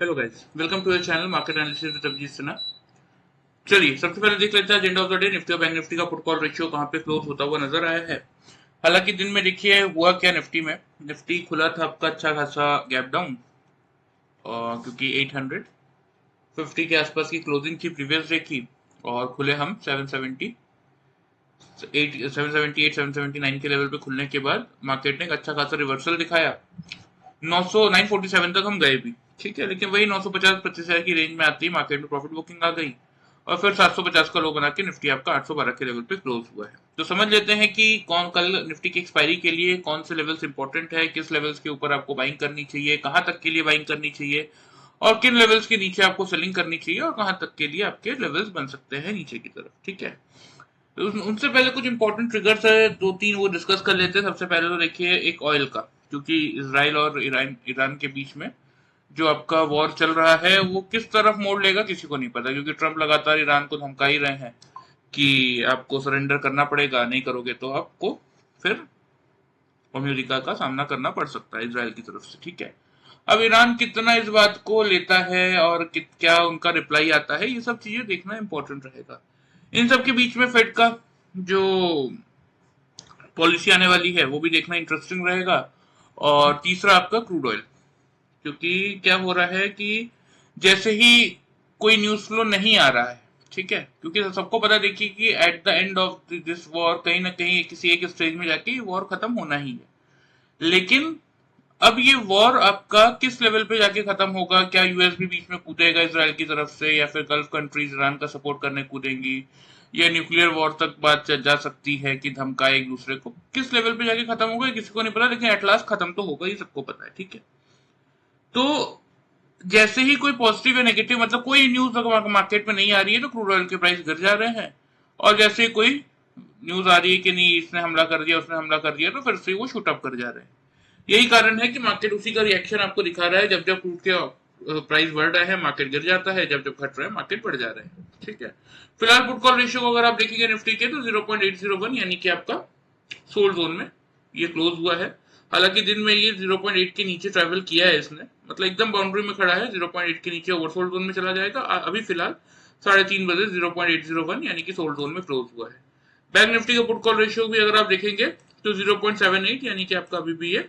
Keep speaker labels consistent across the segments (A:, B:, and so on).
A: Hello guys, welcome to your channel market analysis with Abhijit Sinha. चलिए सबसे पहले देख लेते हैं agenda of the day. Nifty और बैंक निफ्टी का पुट कॉल रेशियो कहां पे क्लोज होता हुआ नजर आया है। हालांकि दिन में देखिए हुआ क्या, निफ्टी खुला था आपका अच्छा खासा गैप डाउन, और क्योंकि 850 के आसपास की क्लोजिंग थी प्रीवियस डे की, और खुले हम 778 के लेवल पे खुलने के बाद मार्केट ने एक अच्छा खासा रिवर्सल दिखाया। 947 तक हम गए भी, ठीक है, लेकिन वही 950 25,000 की रेंज में आती है मार्केट में प्रॉफिट बुकिंग आ गई, और फिर 750 का लो बना के निफ्टी आपका 812 के लेवल पे क्लोज हुआ है। तो समझ लेते हैं कि कौन कल निफ्टी की एक्सपायरी के लिए कौन से लेवल्स इंपॉर्टेंट है, किस लेवल्स के ऊपर आपको बाइंग करनी चाहिए, कहां तक के लिए बाइंग करनी चाहिए, और किन लेवल्स के नीचे आपको सेलिंग करनी चाहिए, और कहां तक के लिए आपके लेवल्स बन सकते हैं नीचे की तरफ। ठीक है, तो उनसे पहले कुछ इंपॉर्टेंट ट्रिगर्स है, दो तीन वो डिस्कस कर लेते हैं। सबसे पहले तो देखिए एक ऑयल का, क्योंकि इसराइल और ईरान के बीच में जो आपका वॉर चल रहा है वो किस तरफ मोड़ लेगा किसी को नहीं पता, क्योंकि ट्रम्प लगातार ईरान को धमका ही रहे हैं कि आपको सरेंडर करना पड़ेगा, नहीं करोगे तो आपको फिर अमेरिका का सामना करना पड़ सकता है इसराइल की तरफ से। ठीक है, अब ईरान कितना इस बात को लेता है और क्या उनका रिप्लाई आता है, ये सब चीजें देखना इंपॉर्टेंट रहेगा। इन सब के बीच में फेड का जो पॉलिसी आने वाली है वो भी देखना इंटरेस्टिंग रहेगा। और तीसरा आपका क्रूड ऑयल, क्योंकि क्या हो रहा है कि जैसे ही कोई न्यूज फ्लो नहीं आ रहा है, ठीक है, क्योंकि सबको पता देखिए कि at the end of this war कहीं ना कहीं किसी एक स्टेज में जाके वॉर खत्म होना ही है। लेकिन अब ये वॉर आपका किस लेवल पे जाके खत्म होगा, क्या यूएस भी बीच में कूदेगा इसराइल की तरफ से, या फिर गल्फ कंट्रीज ईरान का सपोर्ट करने कूदेंगी, या न्यूक्लियर वॉर तक बात जा सकती है कि धमकाए एक दूसरे को, किस लेवल पे जाके खत्म होगा किसी को नहीं पता, लेकिन एट लास्ट खत्म तो होगा, ये सबको पता है। ठीक है, तो जैसे ही कोई पॉजिटिव या नेगेटिव, मतलब कोई न्यूज अगर मार्केट में नहीं आ रही है तो क्रूड ऑयल के प्राइस गिर जा रहे हैं, और जैसे ही कोई न्यूज आ रही है कि नहीं इसने हमला कर दिया उसने हमला कर दिया, तो फिर से वो शूट अप कर जा रहे हैं। यही कारण है कि मार्केट उसी का रिएक्शन आपको दिखा रहा है। जब जब क्रूड के प्राइस बढ़ रहा है मार्केट गिर जाता है, जब जब घट रहा है मार्केट बढ़ जा रहे हैं। ठीक है, फिलहाल पुट कॉल रेशियो को अगर आप देखेंगे निफ्टी के तो 0.801 यानी कि आपका सोल्ड जोन में ये क्लोज हुआ है। हालांकि दिन में ये 0.8 के नीचे ट्रेवल किया है इसने, मतलब एकदम बाउंड्री में खड़ा है, 0.8 के नीचे ओवरसोल्ड जोन में चला जाएगा। अभी फिलहाल 3:30 बजे 0.801 यानी कि सोल्ड जोन में क्लोज हुआ है। बैंक निफ्टी का पुट कॉल रेशियो भी अगर आप देखेंगे तो 0.78 यानी कि आपका अभी भी ये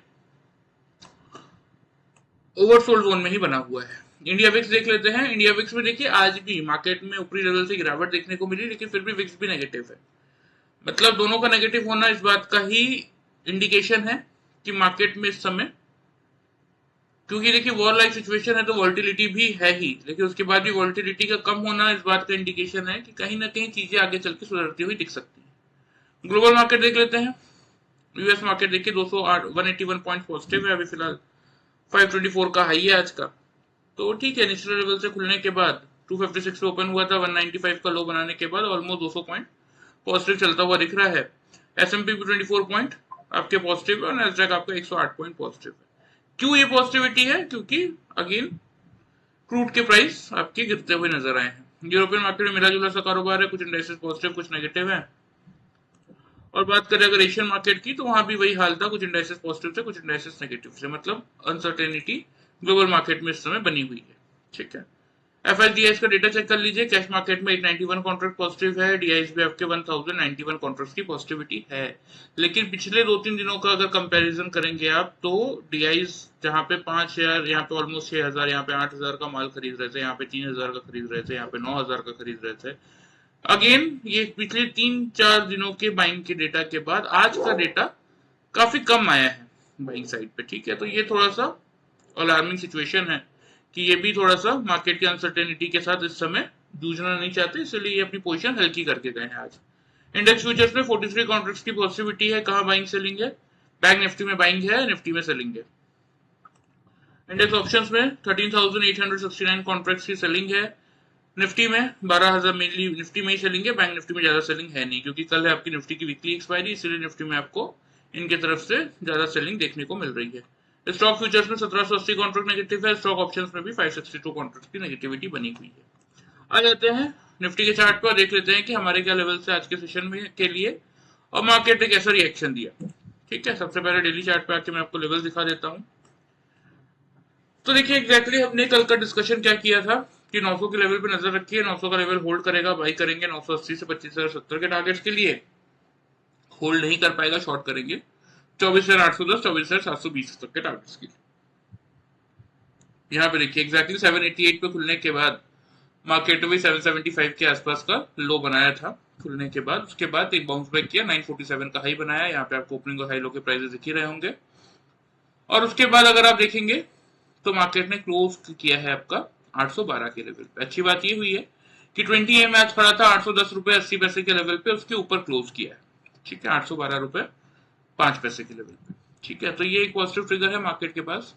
A: ओवरसोल्ड जोन में ही बना हुआ है। इंडिया विक्स देख लेते हैं। इंडिया विक्स में देखिए आज भी मार्केट में ऊपरी लेवल से गिरावट देखने को मिली, लेकिन फिर भी विक्स भी नेगेटिव है। मतलब दोनों का नेगेटिव होना इस बात का ही इंडिकेशन है कि मार्केट में इस समय, क्योंकि देखिए वॉर लाइक सिचुएशन है तो वॉल्टिलिटी भी है ही, लेकिन उसके बाद भी वॉल्टिलिटी का कम होना इस बात का इंडिकेशन है कि कहीं ना कहीं चीजें आगे चल के सुधरती हुई दिख सकती है। ग्लोबल मार्केट देख लेते हैं। यूएस मार्केट देखिए 208 181 पॉइंट पॉजिटिव है अभी फिलहाल, 524 का हाई है आज का। तो ठीक है, निचले लेवल से खुलने के बाद 256 पे ओपन हुआ था, 195 का लो बनाने के बाद ऑलमोस्ट 200 पॉइंट पॉजिटिव चलता हुआ दिख रहा है। एसएमपी भी 24 पॉइंट आपके पॉजिटिव है, और नैस्डैक आपका 108 पॉइंट पॉजिटिव है। क्यों ये पॉजिटिविटी है? क्योंकि अगेन क्रूड के प्राइस आपके गिरते हुए नजर आए हैं। यूरोपियन मार्केट में मिला जुला सा कारोबार है, कुछ इंडेक्सेस पॉजिटिव कुछ नेगेटिव है। और बात करें अगर एशियन मार्केट की तो वहां भी वही हाल था, कुछ इंडेक्सेस पॉजिटिव थे कुछ इंडेक्सेस नेगेटिव थे, मतलब अनसर्टेनिटी ग्लोबल मार्केट में इस समय बनी हुई है। ठीक है, एफआईडीएस का डेटा चेक कर लीजिए। कैश मार्केट में 891 कॉन्ट्रैक्ट पॉजिटिव है, डीआईएस भी आपके 1091 कॉन्ट्रैक्ट की पॉजिटिविटी है। लेकिन पिछले 2-3 दिनों का अगर कंपैरिजन करेंगे आप तो डीआईएस जहां पे 5,000, यहाँ पे ऑलमोस्ट 6,000, यहाँ पे 8,000 का माल खरीद रहे थे, यहाँ पे 3,000 का खरीद रहे थे, यहाँ पे 9,000 का खरीद रहे थे। अगेन ये पिछले 3-4 दिनों के बाइंग के डेटा के बाद आज का डेटा काफी कम आया है बाइंग साइड पे। ठीक है, तो ये थोड़ा सा अलार्मिंग सिचुएशन है कि ये भी थोड़ा सा मार्केट की अनसर्टेनिटी के साथ इस समय जूझना नहीं चाहते, इसलिए ये अपनी पोजीशन हल्की करके गए हैं आज। इंडेक्स फ्यूचर्स में 43 कॉन्ट्रैक्ट्स की पॉसिबिलिटी है। कहां बाइंग सेलिंग है? बैंक निफ्टी में बाइंग है, निफ्टी में सेलिंग है। इंडेक्स ऑप्शंस में 13,869 कॉन्ट्रैक्ट्स की सेलिंग है। निफ्टी में 12,000 मेनली निफ्टी में ही सेलिंग है, बैंक निफ्टी में ज्यादा सेलिंग है नहीं, क्योंकि कल है आपकी निफ्टी की वीकली एक्सपायरी, इसलिए निफ्टी में आपको इनके तरफ से ज्यादा सेलिंग देखने को मिल रही है। स्टॉक फ्यूचर्स में 1780 कॉन्ट्रैक्ट नेगेटिव है, स्टॉक ऑप्शंस में भी 562 कॉन्ट्रैक्ट की नेगेटिविटी बनी हुई है। आ जाते हैं निफ्टी के चार्ट पर, देख लेते हैं कि हमारे क्या लेवल से आज के सेशन में के लिए और मार्केट ने कैसा रिएक्शन दिया। ठीक है, सबसे पहले डेली चार्ट पे आके मैं आपको लेवल दिखा देता हूँ। तो देखिए एग्जैक्टली हमने कल का डिस्कशन क्या किया था कि 900 के लेवल पे नजर रखिए, 900 का लेवल होल्ड करेगा, बाई करेंगे 980 से 25,070 के टारगेट्स के लिए, होल्ड नहीं कर पाएगा शॉर्ट करेंगे 24,810 24,720 तक के टारगेट्स के लिए। यहाँ पे देखिए एग्जैक्टली 788 पे खुलने के बाद मार्केट भी 775 के आसपास का लो बनाया था खुलने के बाद, उसके बाद एक बाउंस बैक किया, 947 का हाई बनाया, यहाँ पे आपको ओपनिंग और हाई लो के प्राइसेस दिख ही रहे होंगे। और उसके बाद अगर आप देखेंगे तो मार्केट ने क्लोज किया है आपका 812 के लेवल पे। अच्छी बात ये हुई है कि 20 EM आज खड़ा था 810 रुपए 80 पैसे के लेवल पे, उसके ऊपर क्लोज किया है, ठीक है, 812 रुपए 5 पैसे के लेवल पे, ठीक है। तो ये एक पॉजिटिव ट्रिगर है मार्केट के पास।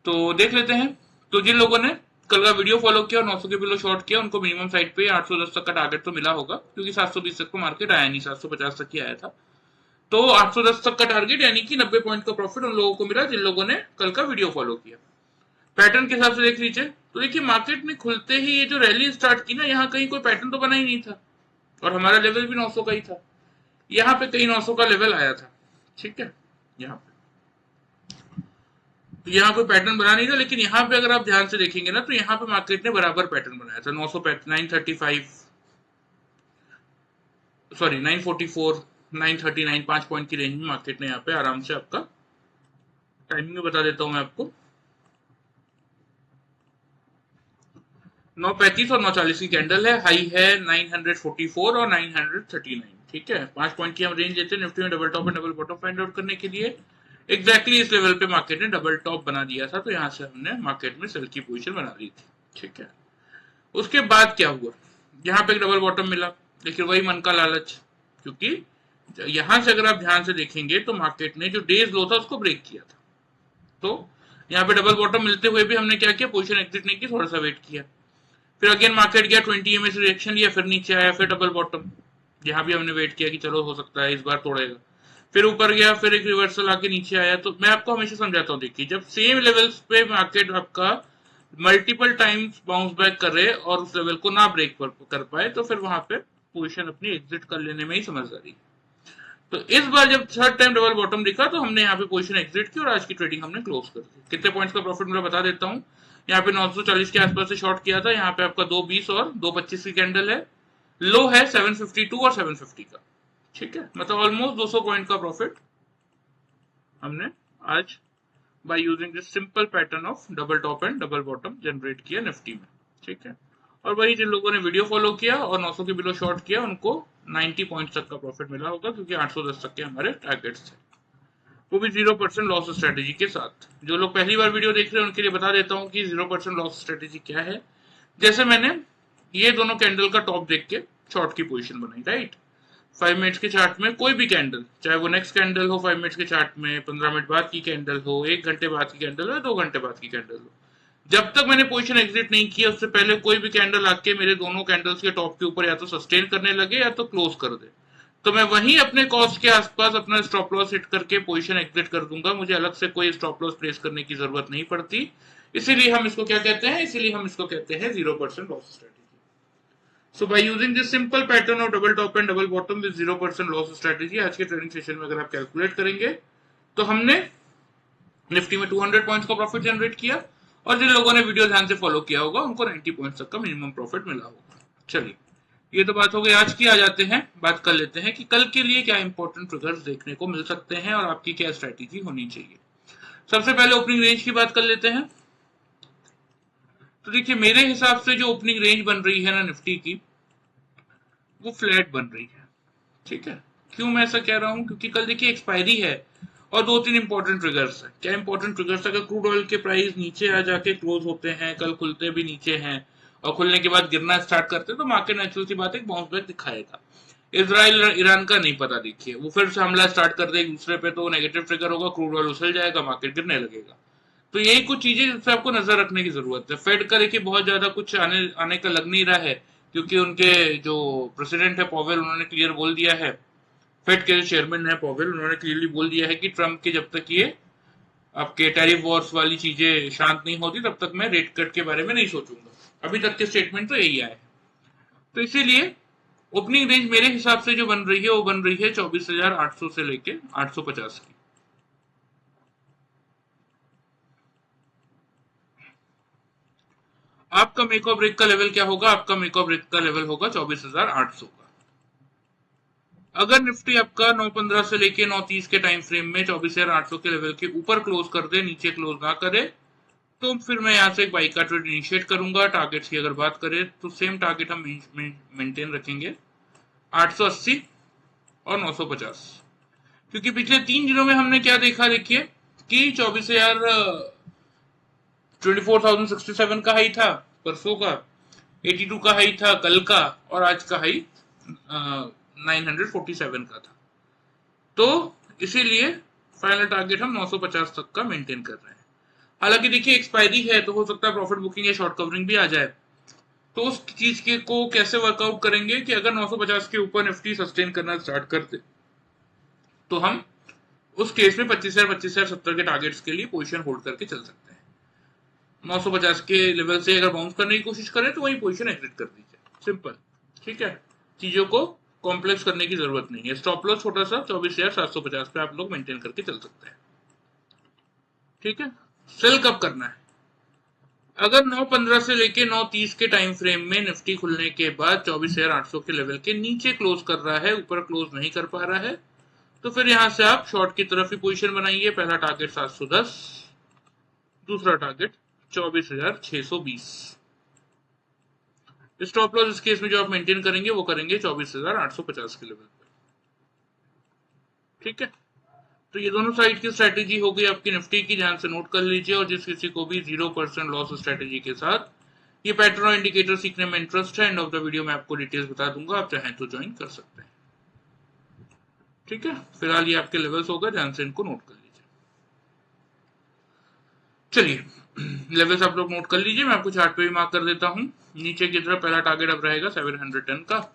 A: तो देख लेते हैं। तो जिन लोगों ने कल का वीडियो फॉलो किया और 900 के बिलो शॉर्ट किया, उनको मिनिमम साइड पे 810 तक का टारगेट तो मिला होगा, क्योंकि 720 तक को मार्केट आया नहीं, 750 तक ही आया था। तो 810 तक का टारगेट यानी कि 90 पॉइंट का प्रॉफिट उन लोगों को मिला जिन लोगों ने कल का वीडियो फॉलो किया। पैटर्न के हिसाब से देख लीजिए, तो देखिए मार्केट ने खुलते ही ये जो रैली स्टार्ट की ना, यहाँ कहीं कोई पैटर्न तो बना ही नहीं था, और हमारा लेवल भी 900 का ही था। यहाँ पे कहीं 900 का लेवल आया था, ठीक है, यहाँ पे तो यहाँ कोई पैटर्न बना नहीं था, लेकिन यहाँ पे अगर आप ध्यान से देखेंगे ना, तो यहाँ पे मार्केट ने बराबर पैटर्न बनाया था। 935 सॉरी 944 939 5 पॉइंट की रेंज में मार्केट ने यहाँ पे आराम से, आपका टाइमिंग में बता देता हूं मैं आपको, 935 और 940 की कैंडल है, हाई है 944 और 939, ठीक है। 5 पॉइंट की हम रेंज लेते हैं निफ्टी में double top and double bottom find out करने के लिए। एग्जैक्टली इस लेवल पे मार्केट ने डबल टॉप बना दिया था, तो यहां से हमने मार्केट में सेल की पोजीशन बना ली थी, ठीक है। उसके बाद क्या हुआ, यहाँ पे एक डबल बॉटम मिला, लेकिन वही मन का लालच, क्योंकि यहां से अगर आप ध्यान से देखेंगे तो मार्केट ने जो डेज लो था उसको ब्रेक किया था। तो यहाँ पे डबल बॉटम मिलते हुए भी हमने क्या किया, पोजीशन एग्जिट नहीं की, थोड़ा सा वेट किया। फिर अगेन मार्केट गया 20 EM से रिएक्शन लिया, फिर नीचे आया, फिर डबल बॉटम, यहाँ भी हमने वेट किया कि चलो हो सकता है इस बार तोड़ेगा। फिर ऊपर गया, फिर एक रिवर्सल आके नीचे आया। तो मैं आपको हमेशा समझाता हूँ, देखिए जब सेम लेवल्स पे मार्केट आपका मल्टीपल टाइम्स बाउंस बैक करे और उस लेवल को ना ब्रेक कर पाए, तो फिर वहां पे पोजीशन अपनी एग्जिट कर लेने में ही समझदारी। तो इस बार जब थर्ड टाइम डबल बॉटम दिखा, तो हमने यहाँ पे पोजीशन एग्जिट की और आज की ट्रेडिंग हमने क्लोज कर दी। कितने पॉइंट्स का प्रॉफिट मिला बता देता हूँ। यहाँ पे 940 के आसपास से शॉर्ट किया था, यहाँ पे आपका 220 और 225 की कैंडल है, लो है 752 और 750 का, ठीक है। मतलब ऑलमोस्ट 200 पॉइंट का प्रॉफिट हमने आज by using this simple pattern of double top and double bottom generate किया निफ्टी में, ठीक है। और वही जिन लोगों ने वीडियो फॉलो किया और 900 के बिलो शॉर्ट किया, उनको 90 पॉइंट तक का प्रॉफिट मिला होगा, क्योंकि 810 तक के हमारे टारगेट्स थे, वो भी 0% लॉस स्ट्रेटेजी के साथ। जो लोग पहली बार वीडियो देख रहे हैं उनके लिए बता देता हूँ कि 0% लॉस स्ट्रेटेजी क्या है। जैसे मैंने ये दोनों कैंडल का टॉप देख के शॉर्ट की पोजीशन बनाई, राइट। 5 मिनट्स के चार्ट में कोई भी कैंडल, चाहे वो नेक्स्ट कैंडल हो 5 मिनट्स के चार्ट में, 15 मिनट बाद की कैंडल हो, 1 घंटे बाद की कैंडल हो, 2 घंटे बाद की कैंडल हो, जब तक मैंने पोजीशन एग्जिट नहीं किया, उससे पहले कोई भी कैंडल आके मेरे दोनों कैंडल्स के टॉप के ऊपर या तो सस्टेन करने लगे या तो क्लोज कर दे, तो मैं वहीं अपने कॉस्ट के आसपास अपना स्टॉप लॉस हिट करके पोजीशन एग्जिट कर दूंगा। मुझे अलग से कोई स्टॉप लॉस प्लेस करने की जरूरत नहीं पड़ती। इसीलिए हम इसको क्या कहते हैं, इसीलिए हम इसको कहते हैं 0% loss strategy. So by using this simple pattern of double top and double bottom with 0% loss strategy, आज के ट्रेडिंग सेशन में अगर आप कैलकुलेट करेंगे तो हमने निफ्टी में 200 पॉइंट्स का प्रॉफिट जनरेट किया, और जिन लोगों ने वीडियो ध्यान से फॉलो किया होगा उनको 90 पॉइंट्स तक का मिनिमम प्रॉफिट मिला होगा। चलिए, ये तो बात हो गई आज की। आ जाते हैं, बात कर लेते हैं कि कल के लिए क्या इंपॉर्टेंट ट्रिगर्स देखने को मिल सकते हैं और आपकी क्या स्ट्रेटेजी होनी चाहिए। सबसे पहले ओपनिंग रेंज की बात कर लेते हैं। तो देखिए मेरे हिसाब से जो ओपनिंग रेंज बन रही है ना निफ्टी की, वो फ्लैट बन रही है, ठीक है। क्यों मैं ऐसा कह रहा हूं, क्योंकि कल देखिए एक्सपायरी है और 2-3 इंपॉर्टेंट ट्रिगर्स है। क्या इंपॉर्टेंट ट्रिगर्स? अगर क्रूड ऑयल के प्राइस नीचे आ जाके क्लोज होते हैं, कल खुलते भी नीचे हैं और खुलने के बाद गिरना स्टार्ट करते हैं, तो मार्केट नेचुरल सी बात है बाउंस बैक दिखाएगा। इजराइल ईरान का नहीं पता, देखिए वो फिर से हमला स्टार्ट कर दे एक दूसरे पे, तो नेगेटिव ट्रिगर होगा, क्रूड ऑयल उछल जाएगा, मार्केट गिरने लगेगा। तो यही कुछ चीजें जिससे आपको नजर रखने की जरूरत है। फेड का देखिए बहुत ज्यादा कुछ आने का लग नहीं रहा है, क्योंकि उनके जो प्रेसिडेंट है पॉवेल, उन्होंने क्लियर बोल दिया है, फेड के जो चेयरमैन है पॉवेल, उन्होंने क्लियरली बोल दिया है कि ट्रम्प के जब तक ये आपके टैरिफ वॉर्स वाली चीजें शांत नहीं होती, तब तक मैं रेट कट के बारे में नहीं सोचूंगा। अभी तक के स्टेटमेंट तो यही आए। तो इसीलिए ओपनिंग रेंज मेरे हिसाब से जो बन रही है वो बन रही है 24,800 से लेके 850 की, आपका मेक और ब्रेक का लेवल क्या होगा? आपका मेक और ब्रेक का लेवल होगा 24,800 का। अगर निफ्टी आपका 9:15 से लेके 9:30 के टाइम फ्रेम में 24,800 के लेवल के ऊपर क्लोज कर दे, नीचे क्लोज ना करे, तो फिर मैं यहाँ से एक बाई का ट्रेड इनिशिएट करूंगा। टारगेट्स की अगर बात करें तो सेम टारगेट हम मेंटेन रखेंगे, 880 और 950। क्योंकि पिछले 3 दिनों में हमने क्या देखा, देखिए कि 24,067 का हाई था परसों का, 82 का हाई था कल का, और आज का हाई 947 का था। तो इसीलिए फाइनल टारगेट हम 950 तक का मेंटेन कर रहे हैं। हालांकि देखिए एक्सपायरी है तो हो सकता है प्रॉफिट बुकिंग या शॉर्ट कवरिंग भी आ जाए। तो उस चीज के को कैसे वर्कआउट करेंगे कि अगर 950 के ऊपर निफ्टी सस्टेन करना स्टार्ट कर दे तो हम उस केस में 25,000 के टारगेट्स के लिए पोजीशन होल्ड करके चल सकते हैं। 950 के लेवल से अगर बाउंस करने की कोशिश करें तो वही पोजीशन एग्जिट कर दीजिए, सिंपल। ठीक है, चीजों को कॉम्प्लेक्स करने की जरूरत नहीं है। स्टॉप लॉस छोटा सा 24,750 पे आप लोग मेंटेन करके चल सकते हैं। ठीक है, सेल कब करना है? अगर 9:15 से लेके 9:30 के टाइम फ्रेम में निफ्टी खुलने के बाद 24,800 के लेवल के नीचे क्लोज कर रहा है, ऊपर क्लोज नहीं कर पा रहा है, तो फिर यहां से आप शॉर्ट की तरफ ही पोजीशन बनाइए। पहला टारगेट 710, दूसरा टारगेट 24,620। स्टॉप लॉस इस केस में जो आप मेंटेन करेंगे वो करेंगे 24,850 के लेवल पे। ठीक है, तो ये दोनों साइड की स्ट्रेटेजी हो गई आपकी निफ्टी की, ध्यान से नोट कर लीजिए। और जिस किसी को भी 0% लॉस स्ट्रेटेजी के साथ ये पैटर्न और इंडिकेटर सीखने में इंटरेस्ट है, एंड ऑफ द वीडियो में आपको डिटेल्स बता दूंगा, आप चाहें तो ज्वाइन कर सकते हैं। ठीक है, फिलहाल ये आपके लेवल्स होगा, ध्यान से इनको नोट कर लीजिए। चलिए लेवल्स आप लोग नोट कर लीजिए, मैं आपको चार्ट पे भी मार्क कर देता हूं। नीचे की तरफ पहला टारगेट अब रहेगा 710 का,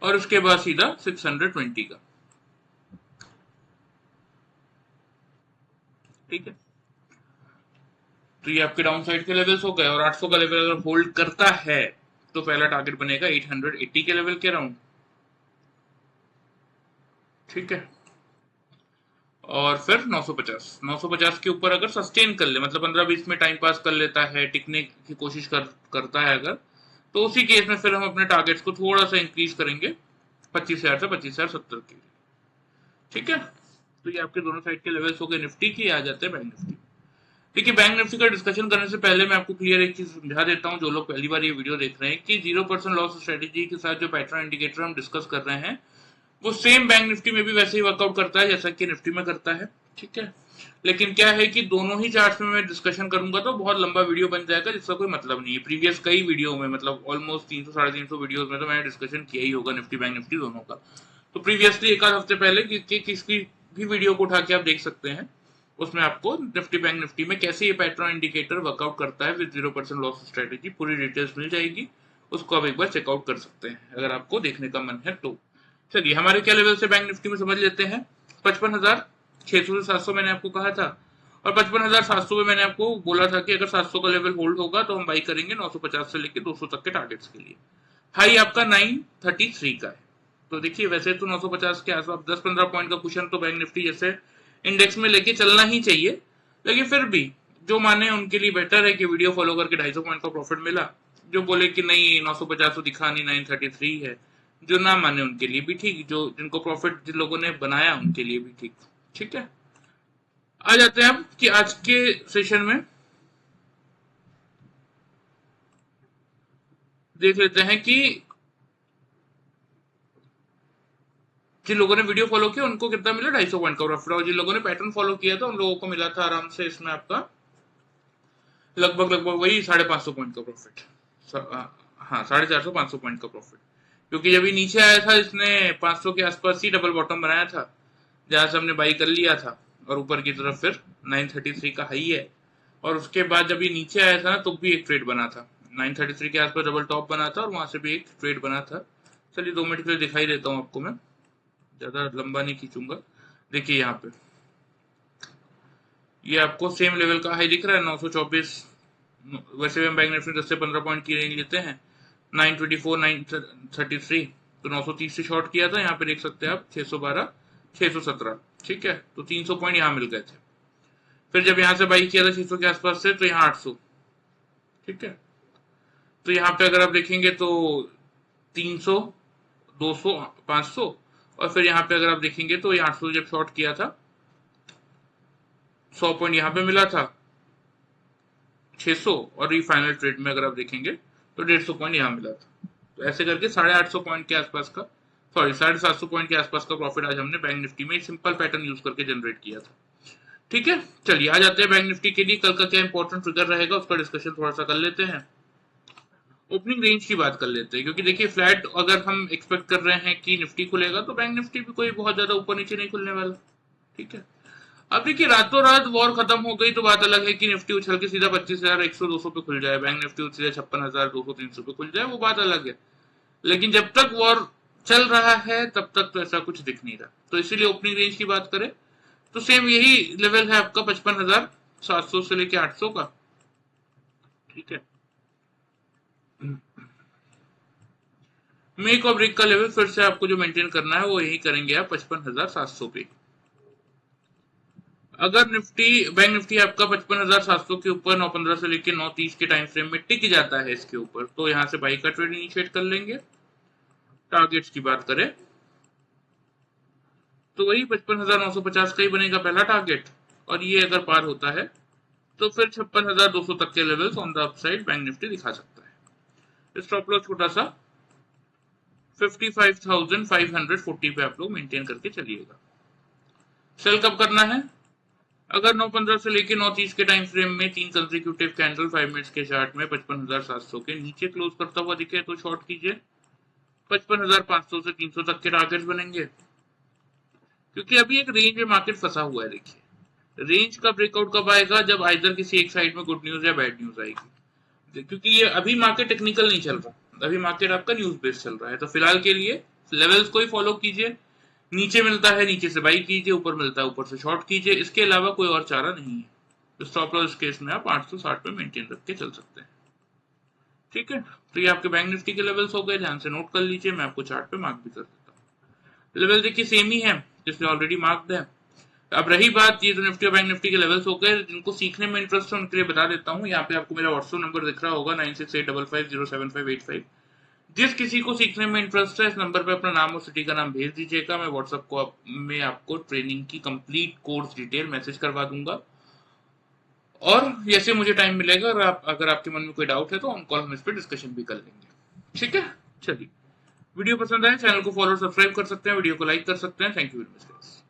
A: और उसके बाद सीधा 620 का। ठीक है, तो ये आपके डाउन साइड के लेवल्स हो गए। और 800 का लेवल अगर होल्ड करता है तो पहला टारगेट बनेगा 880 के लेवल के राउंड। ठीक है, और फिर 950 के ऊपर अगर सस्टेन कर ले, मतलब 15-20 में टाइम पास कर लेता है, टिकने की कोशिश करता है अगर, तो उसी केस में फिर हम अपने टारगेट्स को थोड़ा सा इंक्रीज करेंगे 25,000 से 25,070 के लिए। ठीक है, तो ये आपके दोनों साइड के लेवल्स हो गए निफ्टी की। आ जाते हैं बैंक निफ्टी। देखिए बैंक निफ्टी का डिस्कशन करने से पहले मैं आपको क्लियर एक चीज समझा देता हूं, जो लोग पहली बार ये वीडियो देख रहे हैं, कि 0% लॉस स्ट्रेटेजी के साथ जो पैटर्न इंडिकेटर हम डिस्कस कर रहे हैं वो सेम बैंक निफ्टी में भी वैसे ही वर्कआउट करता है जैसा कि निफ्टी में करता है। ठीक है, लेकिन क्या है कि दोनों ही चार्ट्स में मैं डिस्कशन करूंगा तो बहुत लंबा वीडियो बन जाएगा, जिसका कोई मतलब नहीं है। प्रीवियस कई वीडियो में, मतलब ऑलमोस्ट 300-350 वीडियोस में तो मैंने डिस्कशन किया ही होगा निफ्टी बैंक निफ्टी दोनों का। तो प्रीवियसली एक आध हफ्ते पहले किसकी भी वीडियो को उठा के आप देख सकते हैं, उसमें आपको निफ्टी बैंक निफ्टी में कैसे ये पैटर्न इंडिकेटर वर्कआउट करता है विद 0% लॉस स्ट्रेटेजी पूरी डिटेल्स मिल जाएगी। उसको आप एक बार चेकआउट कर सकते हैं अगर आपको देखने का मन है तो। चलिए हमारे क्या लेवल से बैंक निफ्टी में समझ लेते हैं। 55,600 से 700 मैंने आपको कहा था, और 55,700 में मैंने आपको बोला था कि अगर 700 का लेवल होल्ड होगा तो हम बाई करेंगे 950 से लेकर 200 तक के टारगेट्स के लिए। हाई आपका 933 का है। तो देखिए वैसे तो 950 के आसपास 10-15 पॉइंट का कुशन तो बैंक निफ्टी जैसे इंडेक्स में लेके चलना ही चाहिए, लेकिन फिर भी जो माने उनके लिए बेटर है कि वीडियो फॉलो करके 250 पॉइंट का प्रॉफिट मिला। जो बोले कि नहीं 950 तो दिखा नहीं, 933 है, जो ना माने उनके लिए भी ठीक, जो जिनको प्रॉफिट जिन लोगों ने बनाया उनके लिए भी ठीक। ठीक है, आ जाते हैं अब कि आज के सेशन में देख लेते हैं कि जिन लोगों ने वीडियो फॉलो किया उनको कितना मिला 250 पॉइंट का प्रॉफिट, और जिन लोगों ने पैटर्न फॉलो किया था उन लोगों को मिला था आराम से इसमें आपका लगभग वही 550 पॉइंट का प्रॉफिट। हाँ 450-500 पॉइंट का प्रॉफिट, क्योंकि जब ये नीचे आया था इसने 500 के आसपास ही डबल बॉटम बनाया था जहां से हमने बाई कर लिया था, और ऊपर की तरफ फिर 933 का हाई है। और उसके बाद जब ये नीचे आया था तो भी एक ट्रेड बना था 933 के आसपास, डबल टॉप बना था और वहां से भी एक ट्रेड बना था। चलिए 2 मिनट के लिए दिखाई देता हूँ आपको, मैं ज्यादा लंबा नहीं खींचूंगा। देखिए यहाँ पे ये आपको सेम लेवल का हाई दिख रहा है 924। वैसे हम बैंक निफ्टी 10 से 15 पॉइंट की रेंज लेते हैं, 924 933, तो 930 से शॉर्ट किया था। यहाँ पे देख सकते हैं आप 612 617। ठीक है, तो 300 पॉइंट यहाँ मिल गए थे। फिर जब यहाँ से बाई किया था 600 के आसपास से, तो यहाँ 800, ठीक है, तो यहाँ पे अगर आप देखेंगे तो 300, 200, 500, और फिर यहाँ पे अगर आप देखेंगे तो ये 800 जब शॉर्ट किया था, 100 पॉइंट यहाँ पे मिला था, 600, और ये फाइनल ट्रेड में अगर आप देखेंगे तो 150 पॉइंट यहाँ मिला था। तो ऐसे करके 850 पॉइंट के आसपास का, सॉरी 750 पॉइंट के आसपास का प्रॉफिट आज हमने बैंक निफ्टी में सिंपल पैटर्न यूज करके जनरेट किया था। ठीक है, चलिए आ जाते हैं बैंक निफ्टी के लिए कल का क्या इंपॉर्टेंट फिगर रहेगा उसका डिस्कशन थोड़ा सा कर लेते हैं। ओपनिंग रेंज की बात कर लेते हैं, क्योंकि देखिए फ्लैट अगर हम एक्सपेक्ट कर रहे हैं कि निफ्टी खुलेगा तो बैंक निफ्टी भी कोई बहुत ज्यादा ऊपर नीचे नहीं खुलने वाला। ठीक है, अब देखिए रातों रात वॉर खत्म हो गई तो बात अलग है कि निफ्टी उछल के सीधा 25,100 200 पे खुल जाए, बैंक निफ्टी सीधा 56,200 300 पे खुल जाए, वो बात अलग है। लेकिन जब तक वॉर चल रहा है तब तक तो ऐसा कुछ दिख नहीं रहा, तो इसीलिए ओपनिंग रेंज की बात करें तो सेम यही लेवल है आपका 55,700 से लेके 800 का। ठीक है, मेक और ब्रेक का लेवल फिर से आपको जो मेंटेन करना है वो यही करेंगे आप 55,700 पे। अगर निफ्टी बैंक निफ्टी आपका 55,700 के ऊपर 9:15 से लेकर 9:30 के टाइम फ्रेम में टिक जाता है इसके ऊपर, तो यहां से बाई का ट्रेड इनिशिएट कर लेंगे। टारगेट्स की बात करें तो वही 55,950 का ही बनेगा पहला टारगेट, और ये अगर पार होता है तो फिर 56,200 तक के levels on the upside bank Nifty दिखा सकता है। स्टॉप लॉस छोटा सा 55,540 पे आप लोग मेंटेन करके चलिएगा। सेल कब करना है? अगर 9:15 से लेके 9:30 के टाइम फ्रेम में 3 कंसेक्यूटिव कैंडल 5 मिनट्स के चार्ट में 55,700 के नीचे क्लोज करता हुआ दिखे तो शॉर्ट कीजिए। 55,500 से 300 तक के टारगेट्स बनेंगे, क्योंकि अभी एक रेंज में मार्केट फंसा हुआ है। देखिए रेंज का ब्रेकआउट कब आएगा? जब आइदर किसी एक साइड में गुड न्यूज या बैड न्यूज आएगी, क्योंकि ये अभी मार्केट टेक्निकल नहीं चल रहा, अभी मार्केट आपका न्यूज बेस्ड चल रहा है। तो फिलहाल के लिए लेवल्स को ही फॉलो कीजिए, नीचे मिलता है नीचे से बाई कीजिए, ऊपर मिलता है ऊपर से शॉर्ट कीजिए, इसके अलावा कोई और चारा नहीं है। तो स्टॉप लॉस केस में आप 860 पे मेंटेन रख के चल सकते हैं। ठीक है, तो ये आपके बैंक निफ्टी के लेवल्स हो गए, ध्यान से नोट कर लीजिए, मैं आपको चार्ट पे मार्क भी कर देता हूँ। लेवल देखिए सेम ही है जिसमें ऑलरेडी मार्क्ड है। अब रही बात, ये तो निफ्टी और बैंक निफ्टी के लेवल्स हो गए, जिनको सीखने में इंटरेस्ट है उनके लिए बता देता हूँ। यहाँ पे आपको मेरा व्हाट्सएप नंबर दिख रहा होगा 9685507585। जिस किसी को सीखने में इंटरेस्ट है इस नंबर पे अपना नाम और सिटी का नाम भेज दीजिएगा, मैं व्हाट्सएप को में आपको ट्रेनिंग की कंप्लीट कोर्स डिटेल मैसेज करवा दूंगा। और जैसे मुझे टाइम मिलेगा और अगर आपके मन में कोई डाउट है तो ऑन कॉल हम इस पर डिस्कशन भी कर लेंगे। ठीक है, चलिए वीडियो पसंद आए चैनल को फॉलो सब्सक्राइब कर सकते हैं, वीडियो को लाइक कर सकते हैं। Thank you very much.